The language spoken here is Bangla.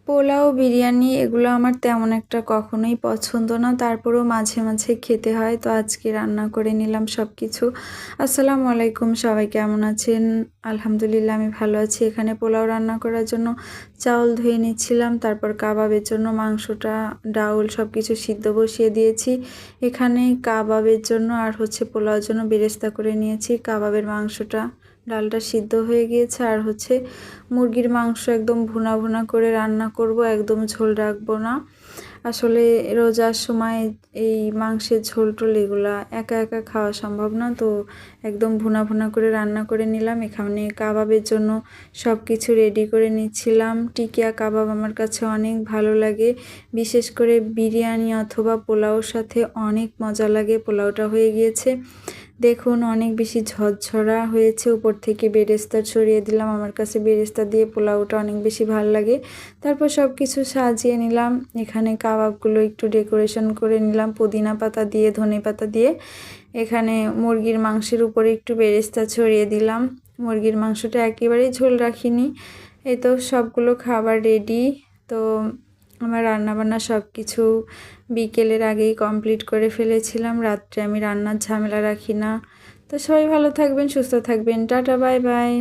পোলাও, বিরিয়ানি এগুলো আমার তেমন একটা কখনোই পছন্দ না। তারপরেও মাঝে, মাঝে খেতে হয়। তো আজকে রান্না করে নিলাম সবকিছু। আসসালামু আলাইকুম, সবাই কেমন আছেন? আলহামদুলিল্লাহ আমি ভালো আছি। এখানে পোলাও রান্না করার জন্য চাউল ধুয়ে নিচ্ছিলাম। তারপর কাবাবের জন্য মাংসটা, ডাউল সবকিছু সিদ্ধ বসিয়ে দিয়েছি। এখানে কাবাবের জন্য আর পোলাওর জন্য বেরেস্তা করে নিয়েছি। কাবাবের মাংসটা, ডালটা সিদ্ধ হয়ে গিয়েছে। আর মুরগির মাংস একদম ভুনা ভুনা করে রান্না করব, একদম ঝোল রাখবো না। আসলে রোজার সময় এই মাংসের ঝোল টোল এগুলা একা একা খাওয়া সম্ভব না, তো একদম ভুনা ভুনা করে রান্না করে নিলাম। এখানে কাবাবের জন্য সব কিছু রেডি করে নিচ্ছিলাম। টিকিয়া কাবাব আমার কাছে অনেক ভালো লাগে, বিশেষ করে বিরিয়ানি অথবা পোলাওর সাথে অনেক মজা লাগে। পোলাওটা হয়ে গিয়েছে, দেখুন অনেক বেশি ঝরঝরা হয়েছে। উপর থেকে বেরেস্তা ছড়িয়ে দিলাম, আমার কাছে বেরেস্তা দিয়ে পোলাওটা অনেক বেশি ভালো লাগে। তারপর সব কিছু সাজিয়ে নিলাম। এখানে কাবাবগুলো একটু ডেকোরেশন করে নিলাম পুদিনা পাতা দিয়ে, ধনে পাতা দিয়ে। এখানে মুরগির মাংসের উপরে একটু বেরেস্তা ছড়িয়ে দিলাম। মুরগির মাংসটা একেবারেই ঝোল রাখিনি। এই তো সবগুলো খাবার রেডি। তো আমার রান্নাবান্না সব কিছু বিকেলের আগেই কমপ্লিট করে ফেলেছিলাম। রাত্রে আমি রান্নার ঝামেলা রাখি না। তো সবাই ভালো থাকবেন, সুস্থ থাকবেন। Tata, bye bye.